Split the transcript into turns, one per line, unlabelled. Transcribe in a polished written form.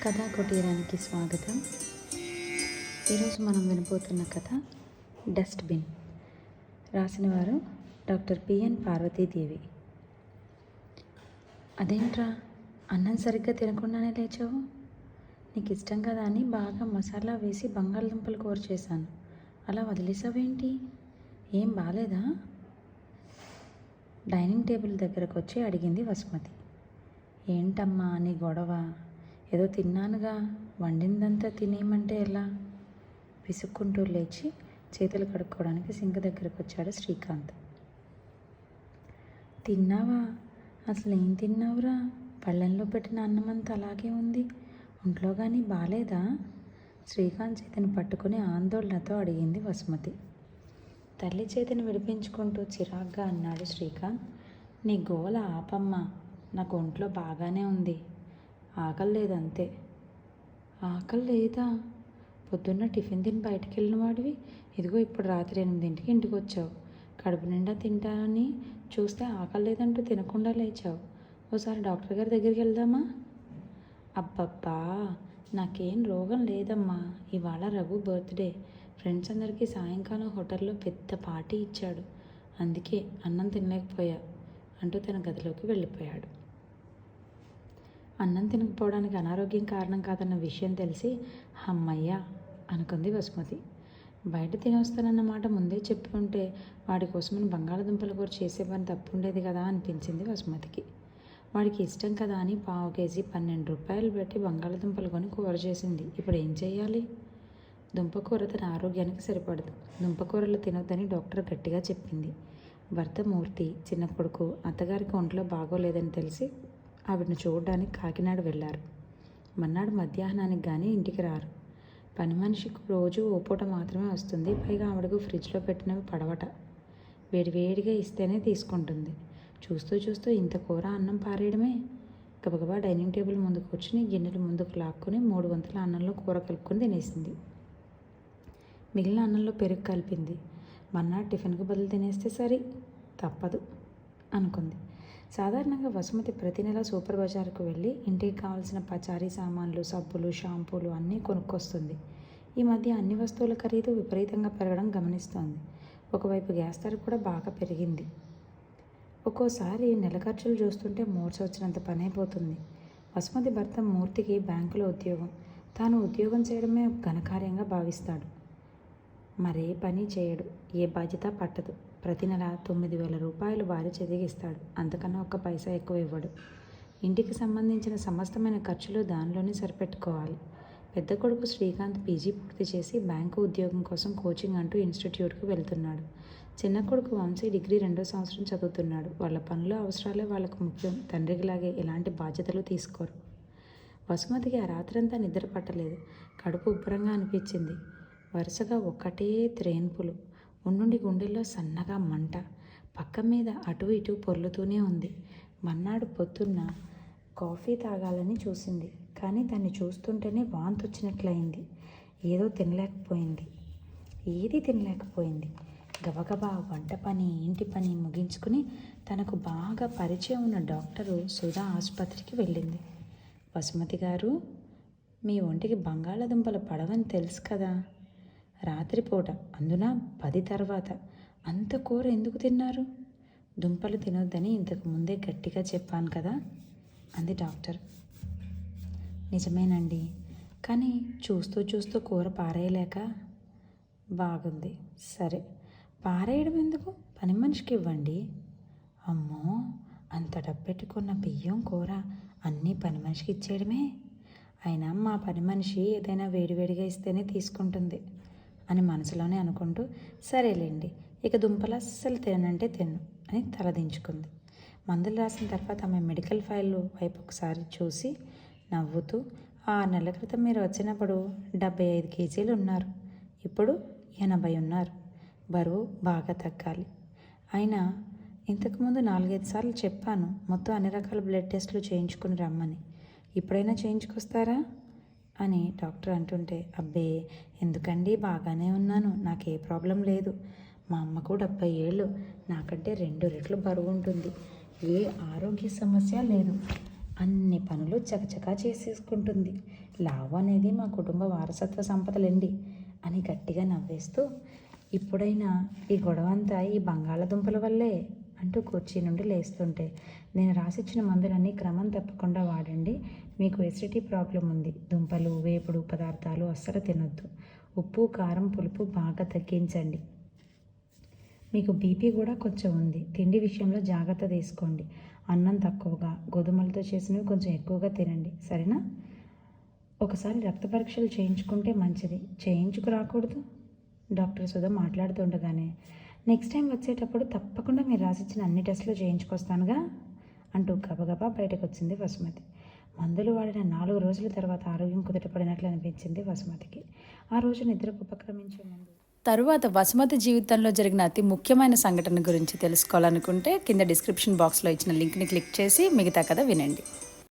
కథా కుటీరానికి స్వాగతం. ఈరోజు మనం వినబోతున్న కథ డస్ట్బిన్. రాసిన వారు డాక్టర్ పిఎన్ పార్వతీదేవి. అదేంట్రా, అన్నం సరిగ్గా తినకుండానే లేచావు? నీకు ఇష్టం కదా అని బాగా మసాలా వేసి బంగాళదుంపలు కూర చేశాను, అలా వదిలేసావేంటి? ఏం బాలేదా? డైనింగ్ టేబుల్ దగ్గరకు వచ్చి అడిగింది వసుమతి. ఏంటమ్మా నీ గొడవ? ఏదో తిన్నానుగా, వండిందంతా తినేయమంటే ఎలా? విసుక్కుంటూ లేచి చేతులు కడుక్కోవడానికి సింక్ దగ్గరకు వచ్చాడు శ్రీకాంత్. తిన్నావా? అసలు ఏం తిన్నావురా? పళ్ళెంలో పెట్టిన అన్నమంతా అలాగే ఉంది, ఒంట్లో కానీ బాలేదా? శ్రీకాంత్ చేతిని పట్టుకుని ఆందోళనతో అడిగింది వసుమతి. తల్లి చేతిని విడిపించుకుంటూ చిరాగ్గా అన్నాడు శ్రీకాంత్. నీ గోల ఆపమ్మా, నాకు ఒంట్లో బాగానే ఉంది, ఆకలి లేదంతే. ఆకలి లేదా? పొద్దున్న టిఫిన్ తిని బయటికి వెళ్ళిన వాడివి, ఇదిగో ఇప్పుడు రాత్రి 8ంటికి ఇంటికి వచ్చావు. కడుపు నిండా తింటానని చూస్తే ఆకలి లేదంటూ తినకుండా లేచావు. ఓసారి డాక్టర్ గారి దగ్గరికి వెళ్దామా? అబ్బబ్బా, నాకేం రోగం లేదమ్మా. ఇవాళ రఘు బర్త్డే, ఫ్రెండ్స్ అందరికీ సాయంకాలం హోటల్లో పెద్ద పార్టీ ఇచ్చాడు, అందుకే అన్నం తినలేకపోయా అంటూ తన గదిలోకి వెళ్ళిపోయాడు. అన్నం తినకపోవడానికి అనారోగ్యం కారణం కాదన్న విషయం తెలిసి అమ్మయ్యా అనుకుంది వసుమతి. బయట తినొస్తానన్న మాట ముందే చెప్పి ఉంటే వాడి కోసమని బంగాళదుంపల కూర చేసే పని తప్పుండేది కదా అనిపించింది వసుమతికి. వాడికి ఇష్టం కదా అని పావు కేజీ 12 రూపాయలు పెట్టి బంగాళదుంపలు కొని కూర చేసింది. ఇప్పుడు ఏం చేయాలి? దుంపకూర తన ఆరోగ్యానికి సరిపడదు, దుంపకూరలు తినొద్దని డాక్టర్ గట్టిగా చెప్పింది. భర్త మూర్తి, చిన్న కొడుకు అత్తగారికి ఒంట్లో బాగోలేదని తెలిసి ఆవిడను చూడడానికి కాకినాడ వెళ్ళారు. మన్నాడు మధ్యాహ్నానికి కానీ ఇంటికి రారు. పని మనిషికి రోజు ఓ పూట మాత్రమే వస్తుంది, పైగా ఆవిడకు ఫ్రిడ్జ్లో పెట్టినవి పడవట. వేడివేడిగా ఇస్తేనే తీసుకుంటుంది. చూస్తూ చూస్తూ ఇంత కూర అన్నం పారేయడమే. గబగబా డైనింగ్ టేబుల్ ముందు కూర్చుని గిన్నెలు ముందుకు లాక్కుని 3 వంతుల అన్నంలో కూర కలుపుకొని తినేసింది. మిగిలిన అన్నంలో పెరుగు కలిపింది. మన్నాడు టిఫిన్కు బదులు తినేస్తే సరి, తప్పదు అనుకుంది. సాధారణంగా వసుమతి ప్రతి నెల సూపర్ బజార్కు వెళ్ళి ఇంటికి కావాల్సిన పచారీ సామాన్లు, సబ్బులు, షాంపూలు అన్నీ కొనుక్కొస్తుంది. ఈ మధ్య అన్ని వస్తువుల ఖరీదు విపరీతంగా పెరగడం గమనిస్తోంది. ఒకవైపు గ్యాస్ ధర కూడా బాగా పెరిగింది. ఒక్కోసారి నెల ఖర్చులు చూస్తుంటే మూర్ఛ వచ్చినంత పని అయిపోతుంది. వసుమతి భర్త మూర్తికి బ్యాంకులో ఉద్యోగం. తాను ఉద్యోగం చేయడమే ఘనకార్యంగా భావిస్తాడు. మరే పని చేయడు, ఏ బాధ్యత పట్టదు. ప్రతి నెల 9,000 రూపాయలు భార్య చెదిగిస్తాడు, అంతకన్నా ఒక్క పైసా ఎక్కువ ఇవ్వడు. ఇంటికి సంబంధించిన సమస్తమైన ఖర్చులు దానిలోనే సరిపెట్టుకోవాలి. పెద్ద కొడుకు శ్రీకాంత్ పీజీ పూర్తి చేసి బ్యాంకు ఉద్యోగం కోసం కోచింగ్ అంటూ ఇన్స్టిట్యూట్కు వెళ్తున్నాడు. చిన్న కొడుకు వంశీ డిగ్రీ 2వ సంవత్సరం చదువుతున్నాడు. వాళ్ళ పనుల అవసరాలే వాళ్ళకు ముఖ్యం, తండ్రికిలాగే ఎలాంటి బాధ్యతలు తీసుకోరు. వసుమతికి ఆ రాత్రంతా నిద్ర పట్టలేదు. కడుపు ఉబ్బరంగా అనిపించింది. వరుసగా ఒక్కటే త్రేన్పులు, ఉండుండి గుండెల్లో సన్నగా మంట, పక్క మీద అటు ఇటు పొర్లుతూనే ఉంది. మన్నాడు పొద్దున్న కాఫీ తాగాలని చూసింది, కానీ దాన్ని చూస్తుంటేనే వాంతి వచ్చినట్లయింది. ఏదీ తినలేకపోయింది. గబగబా వంట పని, ఇంటి పని ముగించుకుని తనకు బాగా పరిచయం ఉన్న డాక్టరు సుధా ఆసుపత్రికి వెళ్ళింది. వసుమతి గారు, మీ ఒంటికి బంగాళదుంపలు పడవని తెలుసు కదా, రాత్రిపూట, అందున 10 తర్వాత అంత కూర ఎందుకు తిన్నారు? దుంపలు తినొద్దని ఇంతకు ముందే గట్టిగా చెప్పాను కదా అంది డాక్టర్. నిజమేనండి, కానీ చూస్తూ చూస్తూ కూర పారేయలేక. బాగుంది, సరే పారేయడం ఎందుకు, పని మనిషికి ఇవ్వండి. అమ్మో, అంత డబ్బెట్టుకున్న బియ్యం కూర అన్నీ పని మనిషికి ఇచ్చేయడమే. అయినా మా పని మనిషి ఏదైనా వేడివేడిగా ఇస్తేనే తీసుకుంటుంది అని మనసులోనే అనుకుంటూ, సరేలేండి ఇక దుంపలు అస్సలు తినంటే తిన్ను అని తలదించుకుంది. మందులు రాసిన తర్వాత ఆమె మెడికల్ ఫైల్ వైపు ఒకసారి చూసి నవ్వుతూ, 6 నెలల క్రితం మీరు వచ్చినప్పుడు 75 కేజీలు ఉన్నారు, ఇప్పుడు 80 ఉన్నారు. బరువు బాగా తగ్గాలి. అయినా ఇంతకుముందు 4-5 సార్లు చెప్పాను మొత్తం అన్ని రకాల బ్లడ్ టెస్టులు చేయించుకుని రమ్మని, ఇప్పుడైనా చేయించుకొస్తారా అని డాక్టర్ అంటుంటే, అబ్బే ఎందుకండి, బాగానే ఉన్నాను, నాకే ప్రాబ్లం లేదు. మా అమ్మకు 70 ఏళ్ళు, నాకంటే 2 రెట్లు బరువు ఉంటుంది, ఏ ఆరోగ్య సమస్య లేదు. అన్ని పనులు చకచకా చేసేసుకుంటుంది. లావు అనేది మా కుటుంబ వారసత్వ సంపదలండి అని గట్టిగా నవ్వేస్తూ, ఇప్పుడైనా ఈ గొడవ అంతా ఈ బంగాళదుంపల వల్లే అంటూ కుర్చీ నుండి లేస్తుంటే, నేను రాసిచ్చిన మందులన్నీ క్రమం తప్పకుండా వాడండి. మీకు ఎసిడిటీ ప్రాబ్లం ఉంది. దుంపలు, వేపుడు పదార్థాలు అస్సలు తినొద్దు. ఉప్పు, కారం, పులుపు బాగా తగ్గించండి. మీకు బీపీ కూడా కొంచెం ఉంది. తిండి విషయంలో జాగ్రత్త తీసుకోండి. అన్నం తక్కువగా, గోధుమలతో చేసినవి కొంచెం ఎక్కువగా తినండి, సరేనా? ఒకసారి రక్త పరీక్షలు చేయించుకుంటే మంచిది. చేయించుకు రాకూడదు? డాక్టర్ సుధా మాట్లాడుతుండగానే, నెక్స్ట్ టైం వచ్చేటప్పుడు తప్పకుండా మీరు రాసిచ్చిన అన్ని టెస్టులు చేయించుకొస్తానుగా అంటూ గబగబా బయటకు వచ్చింది వసుమతి. మందులు వాడిన 4 రోజుల తర్వాత ఆరోగ్యం కుదుటపడినట్లు అనిపించింది వసుమతికి. ఆ రోజు నిద్రకు ఉపక్రమించే ముందు
తరువాత వసుమతి జీవితంలో జరిగిన అతి ముఖ్యమైన సంఘటన గురించి తెలుసుకోవాలనుకుంటే కింద డిస్క్రిప్షన్ బాక్స్లో ఇచ్చిన లింక్ని క్లిక్ చేసి మిగతా కథ వినండి.